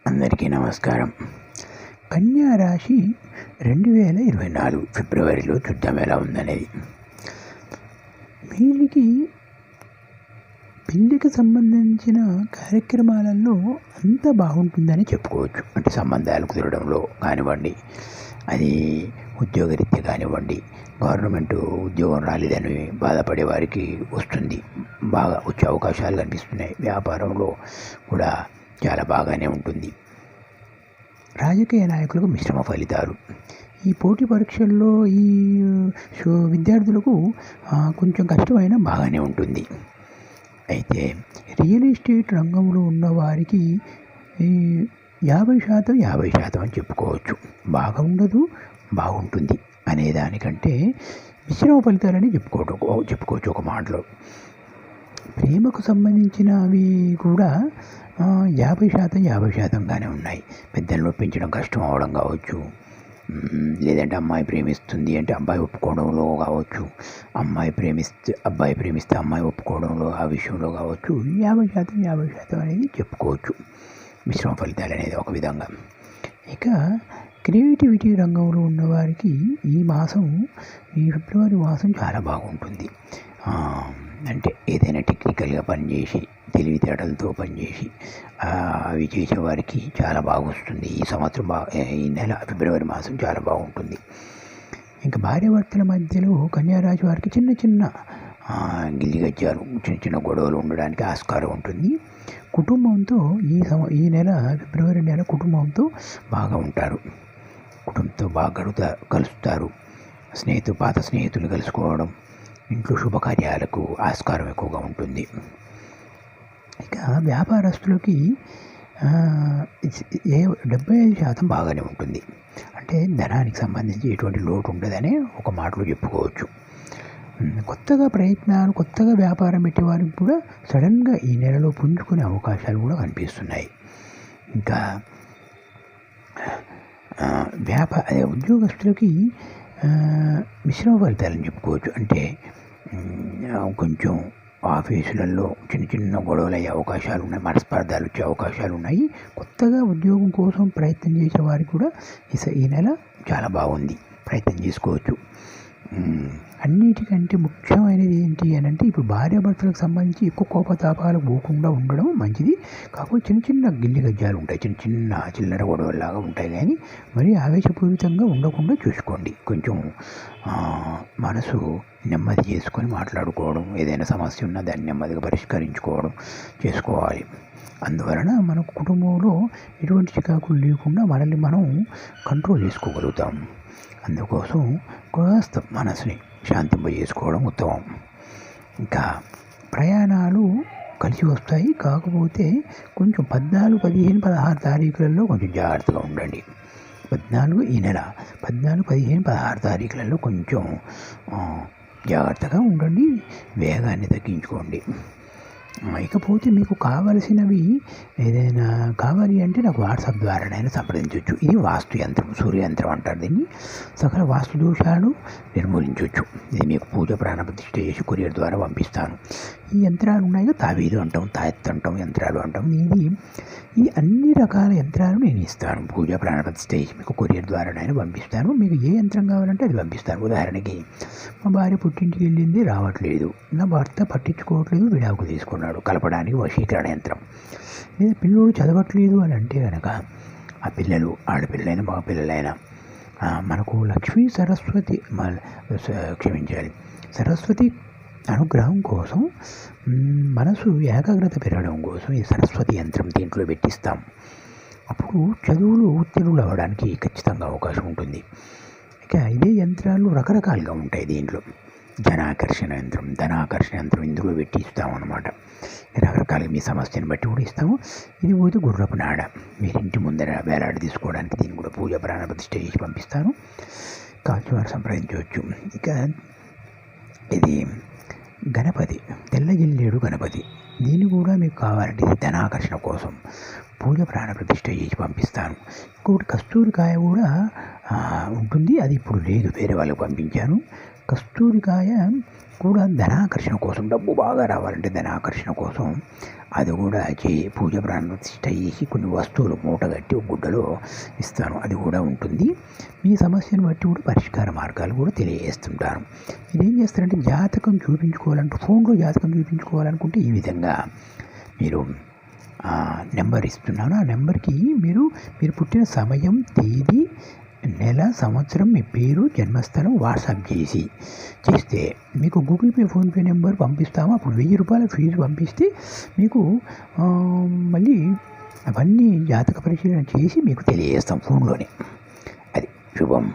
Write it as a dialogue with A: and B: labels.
A: అందరికీ నమస్కారం. కన్యా రాశి 2024 ఫిబ్రవరిలో చూద్దాం ఎలా ఉందనేది. వీళ్ళకి పెళ్ళికి సంబంధించిన కార్యక్రమాలలో అంతా బాగుంటుందని చెప్పుకోవచ్చు. అంటే సంబంధాలు కుదరడంలో కానివ్వండి, అది ఉద్యోగరీత్యా కానివ్వండి, గవర్నమెంట్ ఉద్యోగం రాలేదని బాధపడే వారికి వస్తుంది, బాగా వచ్చే అవకాశాలు కనిపిస్తున్నాయి. వ్యాపారంలో కూడా చాలా బాగానే ఉంటుంది. రాజకీయ నాయకులకు మిశ్రమ ఫలితాలు. ఈ పోటీ పరీక్షల్లో ఈ విద్యార్థులకు కొంచెం కష్టమైన బాగానే ఉంటుంది. అయితే రియల్ ఎస్టేట్ రంగంలో ఉన్న వారికి 50% అని చెప్పుకోవచ్చు. బాగా ఉండదు, బాగుంటుంది అనేదానికంటే మిశ్రమ ఫలితాలని చెప్పుకోవచ్చు ఒక మాటలో. ప్రేమకు సంబంధించినవి కూడా 50%గానే ఉన్నాయి. పెద్దలను ఒప్పించడం కష్టం అవడం కావచ్చు, లేదంటే అమ్మాయి ప్రేమిస్తుంది అంటే అబ్బాయి ఒప్పుకోవడంలో కావచ్చు, అబ్బాయి ప్రేమిస్తే అమ్మాయి ఒప్పుకోవడంలో ఆ విషయంలో కావచ్చు. 50% అనేది చెప్పుకోవచ్చు మిశ్రమ ఫలితాలు అనేది ఒక విధంగా. ఇక క్రియేటివిటీ రంగంలో ఉన్నవారికి ఈ ఫిబ్రవరి మాసం చాలా బాగుంటుంది. అంటే ఏదైనా టెక్నికల్గా పనిచేసి, తెలివితేటలతో పనిచేసి అవి చేసేవారికి చాలా బాగా వస్తుంది. ఈ సంవత్సరం ఈ నెల ఫిబ్రవరి మాసం చాలా బాగుంటుంది. ఇంకా భార్యాభర్తల మధ్యలో కన్యారాశి వారికి చిన్న చిన్న గిల్లిగజ్జాలు, చిన్న గొడవలు ఉండడానికి ఆస్కారం ఉంటుంది. కుటుంబంతో ఈ నెల ఫిబ్రవరి నెల కుటుంబంతో బాగా ఉంటారు. కుటుంబంతో బాగా కలుస్తారు. పాత స్నేహితులు కలుసుకోవడం, ఇంట్లో శుభకార్యాలకు ఆస్కారం ఎక్కువగా ఉంటుంది. ఇక వ్యాపారస్తులకి 75% బాగానే ఉంటుంది. అంటే ధనానికి సంబంధించి ఎటువంటి లోటు ఉండదనే ఒక మాటలో చెప్పుకోవచ్చు. కొత్తగా వ్యాపారం పెట్టేవారికి కూడా సడన్గా ఈ నెలలో పుంజుకునే అవకాశాలు కూడా కనిపిస్తున్నాయి. ఇంకా ఉద్యోగస్తులకి మిశ్రమ ఫలితాలని చెప్పుకోవచ్చు. అంటే కొంచెం ఆఫీసులలో చిన్న గొడవలు అయ్యే అవకాశాలు ఉన్నాయి, మనస్పర్ధాలు వచ్చే అవకాశాలు ఉన్నాయి. కొత్తగా ఉద్యోగం కోసం ప్రయత్నం చేసే వారికి కూడా ఈ నెల చాలా బాగుంది, ప్రయత్నం చేసుకోవచ్చు. అన్నిటికంటే ముఖ్యమైనది ఏంటి అని అంటే, ఇప్పుడు భార్యాభర్తలకు సంబంధించి ఎక్కువ కోపతాపాలు పోకుండా ఉండడం మంచిది. కాకపోతే చిన్న గిల్లి గజ్జాలు ఉంటాయి, చిల్లర గొడవల్లాగా ఉంటాయి. కానీ మరీ ఆవేశపూరితంగా ఉండకుండా చూసుకోండి. కొంచెం మనసు నెమ్మది చేసుకొని మాట్లాడుకోవడం, ఏదైనా సమస్య ఉన్నా దాన్ని నెమ్మదిగా పరిష్కరించుకోవడం చేసుకోవాలి. అందువలన మన కుటుంబంలో ఎటువంటి చికాకులు లేకుండా మనల్ని మనం కంట్రోల్ చేసుకోగలుగుతాం. అందుకోసం కాస్త మనసుని శాంతింపజేసుకోవడం ఉత్తమం. ఇంకా ప్రయాణాలు కలిసి వస్తాయి. కాకపోతే కొంచెం 14, 15, 16 తారీఖులలో కొంచెం జాగ్రత్తగా ఉండండి. ఈ నెల 14, 15, 16 తారీఖులలో కొంచెం జాగ్రత్తగా ఉండండి, వేగాన్ని తగ్గించుకోండి. ఇకపోతే మీకు కావలసినవి ఏదైనా కావాలి అంటే నాకు వాట్సాప్ ద్వారానైనా సంప్రదించవచ్చు. ఇది వాస్తు యంత్రం, సూర్యయంత్రం అంటారు దీన్ని. సకల వాస్తు దోషాలు నిర్మూలించవచ్చు. ఇది మీకు పూజ ప్రాణప్రతిష్ఠ చేసి కొరియర్ ద్వారా పంపిస్తాను. ఈ యంత్రాలు ఉన్నాయి, తావీలు అంటాం, తాయెత్తు అంటాం, యంత్రాలు అంటాం. ఈ అన్ని రకాల యంత్రాలు నేను ఇస్తాను. పూజ ప్రాణప్రతిష్ఠ చేసి మీకు కొరియర్ ద్వారానైనా పంపిస్తాను. మీకు ఏ యంత్రం కావాలంటే అది పంపిస్తాను. ఉదాహరణకి, మా భార్య పుట్టింటికి వెళ్ళింది, రావట్లేదు, నా భర్త పట్టించుకోవట్లేదు, విడాకులు తీసుకున్నాడు, కలపడానికి వశీకరణ యంత్రం. లేదా పిల్లలు చదవట్లేదు అని అంటే కనుక, ఆ పిల్లలు ఆడపిల్లలైనా మగపిల్లలైనా మనకు లక్ష్మీ సరస్వతి అనుగ్రహం కోసం, మనసు ఏకాగ్రత పెరగడం కోసం ఈ సరస్వతి యంత్రం దీంట్లో పెట్టిస్తాం. అప్పుడు చదువులు ఉత్తీర్ణులు అవ్వడానికి ఖచ్చితంగా అవకాశం ఉంటుంది. ఇక ఇదే యంత్రాలు రకరకాలుగా ఉంటాయి. దీంట్లో ధనాకర్షణ యంత్రం ఇందులో పెట్టి ఇస్తాం అన్నమాట. రకరకాలుగా మీ సమస్యను బట్టి కూడా ఇస్తాము. ఇది పోతే గుర్రపు నాడ, మీరు ఇంటి ముందర వేలాడి తీసుకోవడానికి దీన్ని కూడా పూజ ప్రాణప్రతిష్ఠ చేసి పంపిస్తాను. కాల్చి వారు సంప్రదించవచ్చు. ఇక ఇది గణపతి, తెల్ల జిల్లేడు గణపతి. దీన్ని కూడా మీకు కావాలంటే ఇది ధనాకర్షణ కోసం పూజ ప్రాణప్రతిష్ఠ చేసి పంపిస్తాను. ఇంకొకటి కస్తూరికాయ కూడా ఉంటుంది, అది ఇప్పుడు లేదు, వేరే వాళ్ళకి పంపించాను. కస్తూరికాయ కూడా ధనాకర్షణ కోసం, డబ్బు బాగా రావాలంటే ధనాకర్షణ కోసం అది కూడా పూజ ప్రతిష్ట చేసి కొన్ని వస్తువులు మూటగట్టి ఒక గుడ్డలో ఇస్తాను. అది కూడా ఉంటుంది. మీ సమస్యను బట్టి కూడా పరిష్కార మార్గాలు కూడా తెలియజేస్తుంటాను. మీరేం చేస్తారంటే జాతకం చూపించుకోవాలంటే ఫోన్లో జాతకం చూపించుకోవాలనుకుంటే ఈ విధంగా మీరు నెంబర్ ఇస్తున్నాను. ఆ నెంబర్కి మీరు పుట్టిన సమయం, తేదీ, నెల, సంవత్సరం, మీ పేరు, జన్మస్థలం వాట్సాప్ చేస్తే మీకు గూగుల్ పే, ఫోన్పే నెంబర్ పంపిస్తాము. అప్పుడు 1000 రూపాయల ఫీజు పంపిస్తే మీకు మళ్ళీ అవన్నీ జాతక పరిశీలన చేసి మీకు తెలియజేస్తాం ఫోన్లోనే. అది శుభం.